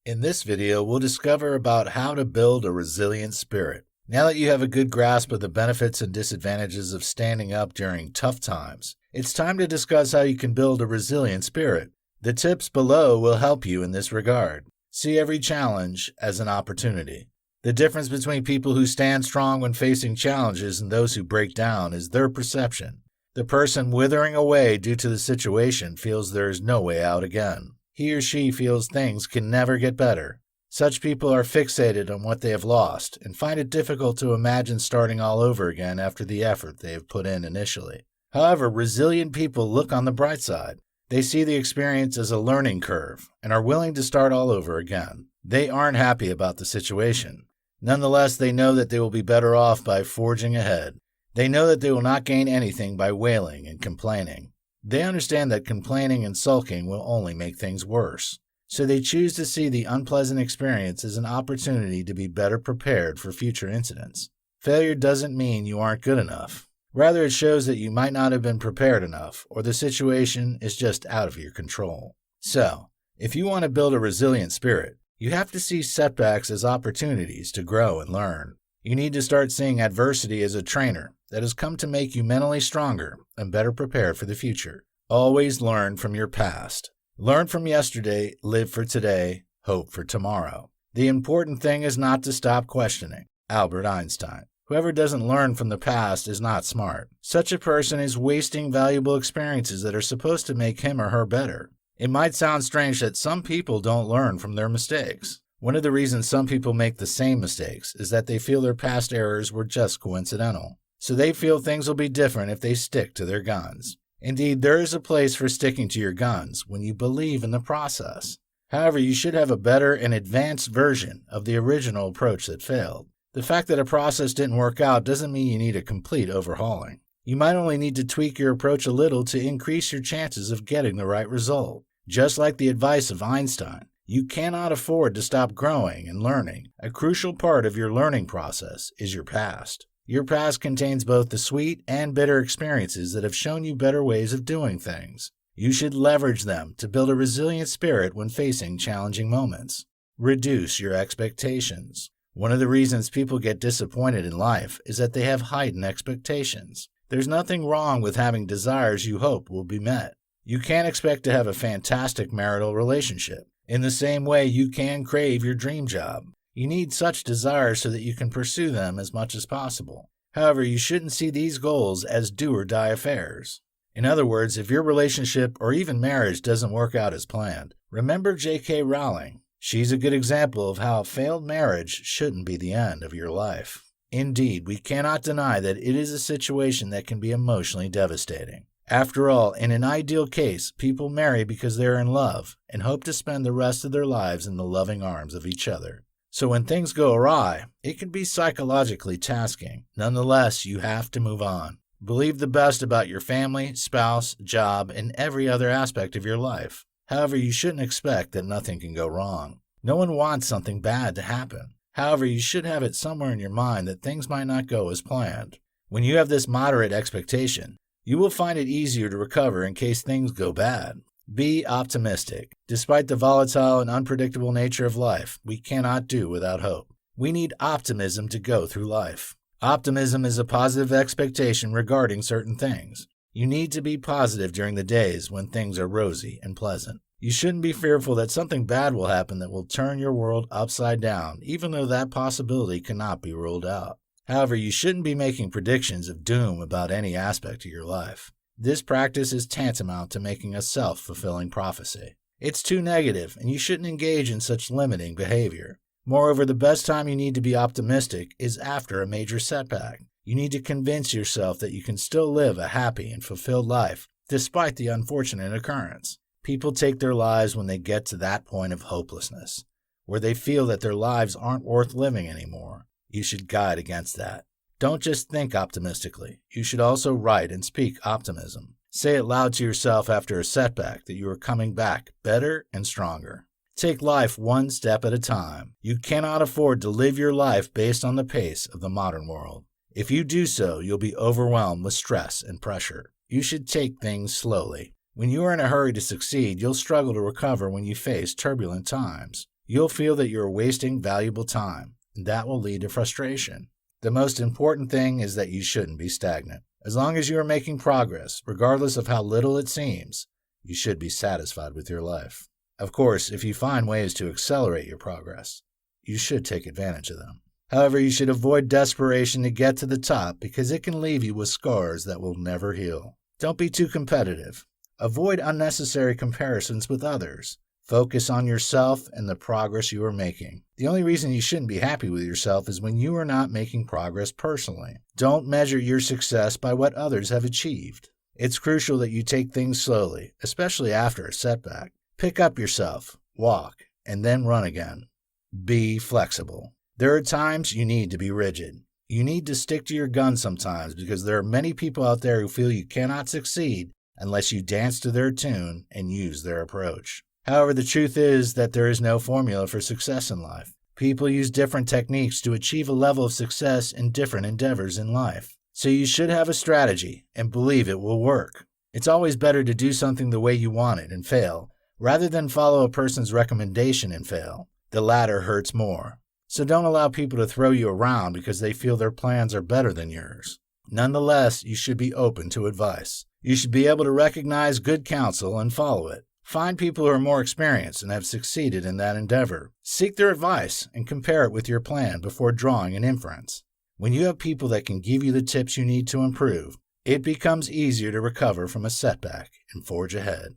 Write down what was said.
In this video, we'll discover about how to build a resilient spirit. Now that you have a good grasp of the benefits and disadvantages of standing up during tough times, it's time to discuss how you can build a resilient spirit. The tips below will help you in this regard. See every challenge as an opportunity. The difference between people who stand strong when facing challenges and those who break down is their perception. The person withering away due to the situation feels there is no way out again. He or she feels things can never get better. Such people are fixated on what they have lost and find it difficult to imagine starting all over again after the effort they have put in initially. However, resilient people look on the bright side. They see the experience as a learning curve and are willing to start all over again. They aren't happy about the situation. Nonetheless, they know that they will be better off by forging ahead. They know that they will not gain anything by wailing and complaining. They understand that complaining and sulking will only make things worse. So they choose to see the unpleasant experience as an opportunity to be better prepared for future incidents. Failure doesn't mean you aren't good enough. Rather, it shows that you might not have been prepared enough, or the situation is just out of your control. So, if you want to build a resilient spirit, you have to see setbacks as opportunities to grow and learn. You need to start seeing adversity as a trainer that has come to make you mentally stronger and better prepared for the future. Always learn from your past. Learn from yesterday, live for today, hope for tomorrow. The important thing is not to stop questioning. Albert Einstein. Whoever doesn't learn from the past is not smart. Such a person is wasting valuable experiences that are supposed to make him or her better. It might sound strange that some people don't learn from their mistakes. One of the reasons some people make the same mistakes is that they feel their past errors were just coincidental. So they feel things will be different if they stick to their guns. Indeed, there is a place for sticking to your guns when you believe in the process. However, you should have a better and advanced version of the original approach that failed. The fact that a process didn't work out doesn't mean you need a complete overhauling. You might only need to tweak your approach a little to increase your chances of getting the right result. Just like the advice of Einstein, you cannot afford to stop growing and learning. A crucial part of your learning process is your past. Your past contains both the sweet and bitter experiences that have shown you better ways of doing things. You should leverage them to build a resilient spirit when facing challenging moments. Reduce your expectations. One of the reasons people get disappointed in life is that they have heightened expectations. There's nothing wrong with having desires you hope will be met. You can't expect to have a fantastic marital relationship. In the same way, you can crave your dream job. You need such desires so that you can pursue them as much as possible. However, you shouldn't see these goals as do-or-die affairs. In other words, if your relationship or even marriage doesn't work out as planned, remember J.K. Rowling. She's a good example of how a failed marriage shouldn't be the end of your life. Indeed, we cannot deny that it is a situation that can be emotionally devastating. After all, in an ideal case, people marry because they are in love and hope to spend the rest of their lives in the loving arms of each other. So when things go awry, it can be psychologically tasking. Nonetheless, you have to move on. Believe the best about your family, spouse, job, and every other aspect of your life. However, you shouldn't expect that nothing can go wrong. No one wants something bad to happen. However, you should have it somewhere in your mind that things might not go as planned. When you have this moderate expectation, you will find it easier to recover in case things go bad. Be optimistic. Despite the volatile and unpredictable nature of life, we cannot do without hope. We need optimism to go through life. Optimism is a positive expectation regarding certain things. You need to be positive during the days when things are rosy and pleasant. You shouldn't be fearful that something bad will happen that will turn your world upside down, even though that possibility cannot be ruled out. However, you shouldn't be making predictions of doom about any aspect of your life. This practice is tantamount to making a self-fulfilling prophecy. It's too negative, and you shouldn't engage in such limiting behavior. Moreover, the best time you need to be optimistic is after a major setback. You need to convince yourself that you can still live a happy and fulfilled life despite the unfortunate occurrence. People take their lives when they get to that point of hopelessness, where they feel that their lives aren't worth living anymore. You should guide against that. Don't just think optimistically. You should also write and speak optimism. Say it loud to yourself after a setback that you are coming back better and stronger. Take life one step at a time. You cannot afford to live your life based on the pace of the modern world. If you do so, you'll be overwhelmed with stress and pressure. You should take things slowly. When you are in a hurry to succeed, you'll struggle to recover when you face turbulent times. You'll feel that you're wasting valuable time, and that will lead to frustration. The most important thing is that you shouldn't be stagnant. As long as you are making progress, regardless of how little it seems, you should be satisfied with your life. Of course, if you find ways to accelerate your progress, you should take advantage of them. However, you should avoid desperation to get to the top because it can leave you with scars that will never heal. Don't be too competitive. Avoid unnecessary comparisons with others. Focus on yourself and the progress you are making. The only reason you shouldn't be happy with yourself is when you are not making progress personally. Don't measure your success by what others have achieved. It's crucial that you take things slowly, especially after a setback. Pick up yourself, walk, and then run again. Be flexible. There are times you need to be rigid. You need to stick to your guns sometimes because there are many people out there who feel you cannot succeed unless you dance to their tune and use their approach. However, the truth is that there is no formula for success in life. People use different techniques to achieve a level of success in different endeavors in life. So you should have a strategy and believe it will work. It's always better to do something the way you want it and fail, rather than follow a person's recommendation and fail. The latter hurts more. So don't allow people to throw you around because they feel their plans are better than yours. Nonetheless, you should be open to advice. You should be able to recognize good counsel and follow it. Find people who are more experienced and have succeeded in that endeavor. Seek their advice and compare it with your plan before drawing an inference. When you have people that can give you the tips you need to improve, it becomes easier to recover from a setback and forge ahead.